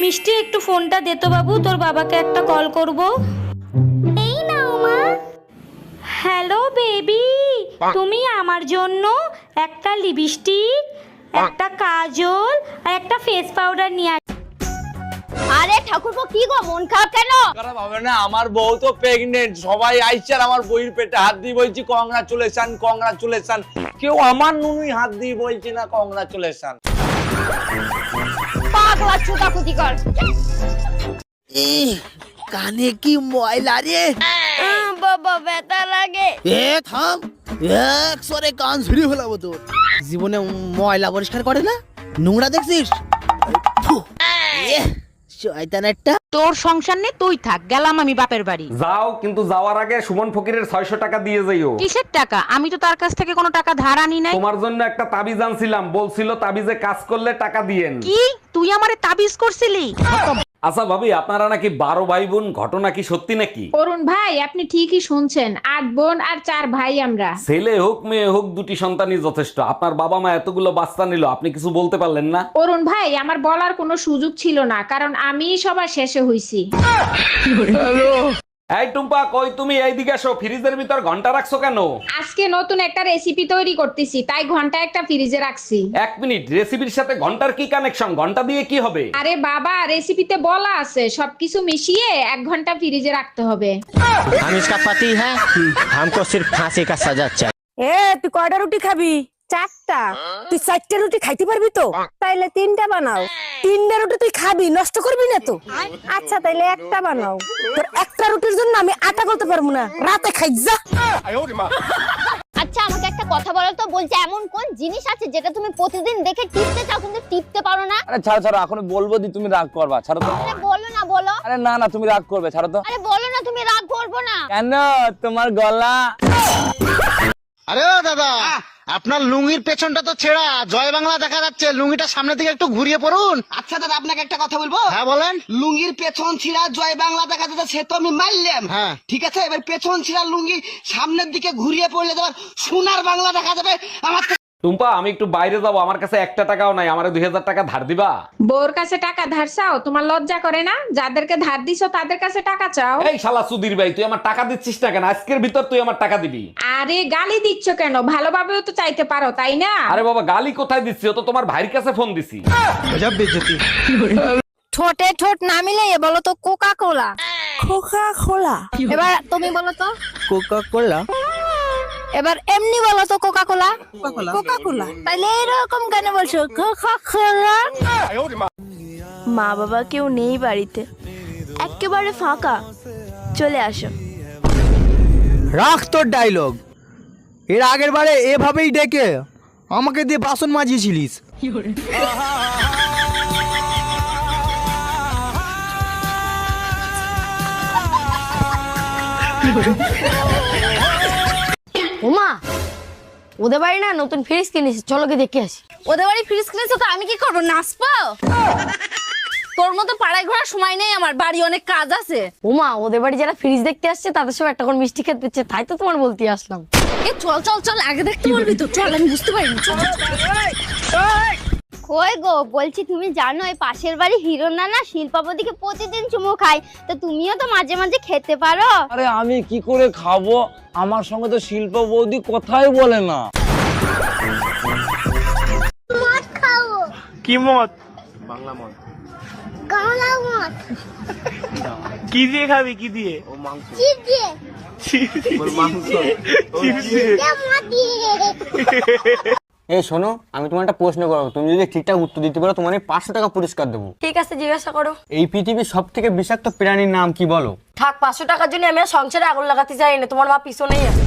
মিষ্টি একটু ফোনটা দে তো বাবু, তোর বাবাকে একটা কল করব। এই নাও মা। হ্যালো বেবি, তুমি আমার জন্য একটা লিপস্টিক, একটা কাজল আর একটা ফেস পাউডার নিয়ে আস। আরে ঠাকুরপো কি গো, মন খারাপ কেন? খারাপ হবে না, আমার বউ তো প্রেগনেন্ট, সবাই আইছে আর আমার বউয়ের পেটে হাত দিয়ে বলছি কংগ্রাচুলেশন কংগ্রাচুলেশন। কেউ আমার নুনুই হাত দিয়ে বলছি না কংগ্রাচুলেশন। পাগলা চুদাকুতি কর। কানে কি ময়লা রে। বাবা ব্যথা লাগে। থাম, একসরে কান ঝুড়ি হলাবো তোর। জীবনে ময়লা পরিষ্কার করে না, নোংরা দেখছিস? শয়তান একটা। তোর সংসার নেই, তুই থাক, গেলাম আমি বাপের বাড়ি। যাও, কিন্তু যাওয়ার আগে সুমন ফকিরের 600 টাকা দিয়ে যাইও। কিসের টাকা? আমি তো তার কাছ থেকে কোনো টাকা ধার আনি নাই। তোমার জন্য একটা তাবিজ আনছিলাম, বলছিল তাবিজে কাজ করলে টাকা দিয়েন। কি তুই আমারে তাবিজ করছিলি? আচ্ছা ভাবি, আপনারা নাকি 12 ভাই বোন, ঘটনা কি সত্যি নাকি? অরুণ ভাই, আপনি ঠিকই শুনছেন, 8 বোন আর 4 ভাই আমরা। ছেলে হোক মেয়ে হোক, দুটি সন্তানই যথেষ্ট। আপনার বাবা মা এতগুলো বাচ্চা নিল, আপনি কিছু বলতে পারলেন না? অরুণ ভাই, আমার বলার কোনো সুযোগ ছিল না, কারণ আমি সবার শেষে হইছি। এই টুম্পা, কই তুমি? এইদিকে আসো। ফ্রিজের ভিতর ঘন্টা রাখছো কেন? আজকে নতুন একটা রেসিপি তৈরি করতেছি, তাই ঘন্টা একটা ফ্রিজে রাখছি। 1 মিনিট, রেসিপির সাথে ঘন্টার কি কানেকশন? ঘন্টা দিয়ে কি হবে? আরে বাবা, রেসিপিতে বলা আছে সবকিছু মিশিয়ে 1 ঘন্টা ফ্রিজে রাখতে হবে। हम इसका पति है, हमको सिर्फ फांसी का सजा चाहिए। তুই কয়টা রুটি খাবি? 4টা। তুই 4টা রুটি খাইতে পারবি তো? তাইলে 3টা বানাও। 3টা রুটি তুই খাবি, নষ্ট করবি না তো? আচ্ছা তাইলে একটা বানাও। তোর একটা রুটির জন্য আমি আটা করতে পারবো না, রাতে খাই যা। আচ্ছা আমাকে একটা কথা বলো তো, বলছে এমন কোন জিনিস আছে যেটা তুমি প্রতিদিন দেখে টিপতে চাও কিন্তু টিপতে পারো না? আরে ছাড়ো ছাড়ো, এখন বলবো দি তুমি রাগ করবা, ছাড়ো তো। আরে বলো না, বলো। আরে না না, তুমি রাগ করবে, ছাড়ো তো। আরে বলো না, তুমি রাগ করবো না। কেন? তোমার গলা। আরে ও দাদা, আপনার লুঙ্গির পেছনটা তো ছেঁড়া, জয় বাংলা দেখা যাচ্ছে, লুঙ্গিটা সামনের দিকে একটু ঘুরিয়ে পড়ুন। আচ্ছা দাদা, আপনাকে একটা কথা বলবো? হ্যাঁ বলেন। লুঙ্গির পেছন ছিঁড়া জয় বাংলা দেখা যাচ্ছে, সে তো আমি মারলাম। হ্যাঁ। ঠিক আছে, এবার পেছন ছিঁড়া লুঙ্গি সামনের দিকে ঘুরিয়ে পড়লে তোমার সোনার বাংলা দেখা যাবে। আমার টুম্পা, আমি একটু বাইরে যাবো, আমার কাছে 1টা টাকাও নাই। আমারে 2000 টাকা ধার দিবা? বউর কাছে টাকা ধার চাও? তোমার লজ্জা করে না? যাদেরকে ধার দিছো তাদের কাছে টাকা চাও। এই শালা সুধীর ভাই, তুই আমার টাকা দিচ্ছিস না কেন? আজকের ভিতর তুই আমার টাকা দিবি। আরে গালি দিচ্ছ কেন? ভালোভাবেও তো চাইতে পারো, তাই না? আরে বাবা, গালি কোথায় দিচ্ছি? ও তো তোমার ভাইয়ের কাছে ফোন দিছি। ঠোঁটে ঠোঁট না মিলে বলো তো কোকা কোলা। কোকা কোলা। এবার তুমি বলো তো কোকা কোলা। এবার এমনি বলো তো কোকা কোলা। কোকা কোলা। তাইলে এরকম কেন বলছো কোকা কোলা? মা বাবা কেউ নেই বাড়িতে, একেবারে ফাঁকা, চলে আসো। রাখ তোর ডায়লগ। এর আগের বারে এভাবেই ডেকে আমাকে দিয়ে বাসন মাজিয়েছিলিস। ওমা, ওদের বাড়ি না নতুন ফ্রিজ কিনেছে, চলো গিয়ে দেখে আসি। ওদের বাড়ি ফ্রিজ কিনেছে তো আমি কি করবো, নাচবো? তোর মতো পাড়ায় ঘোরার সময় নেই আমার, বাড়ি অনেক কাজ আছে। ওমা, ওদের বাড়ি যারা ফ্রিজ দেখতে আসছে তাদের সব একটা করে মিষ্টি খেতে দিচ্ছে, তাই তো তোমার বলতে আসলাম। এ চল চল চল, আগে দেখতে বলবি তো, চল, আমি বুঝতে পারিনি। কই গো, বলছি তুমি জানো এই পাশের বাড়ি হিরো নানা শিল্পাপতিকে প্রতিদিন চুমু খায়, তো তুমিও তো মাঝে মাঝে খেতে পারো। আরে আমি কি করে খাবো? আমার সঙ্গে তো শিল্প বৌদি কথাই বলে না। মদ খাও। কি মত? গাওলা মদ। কি দিয়ে খাবি? কি দিয়ে? চিপ দিয়ে। মাংস। মদ দিয়ে। এই শোনো, আমি তোমার একটা প্রশ্ন করবো, তুমি যদি ঠিকঠাক উত্তর দিতে পারো তোমার 500 টাকা পুরস্কার দেবো। ঠিক আছে, জিজ্ঞাসা করো। এই পৃথিবীর সব থেকে বিষাক্ত প্রাণীর নাম কি বলো? থাক, 500 টাকার জন্য আমি আর সংসারে আগুন লাগাতে চাই না, তোমার মা পিছনেই আছে।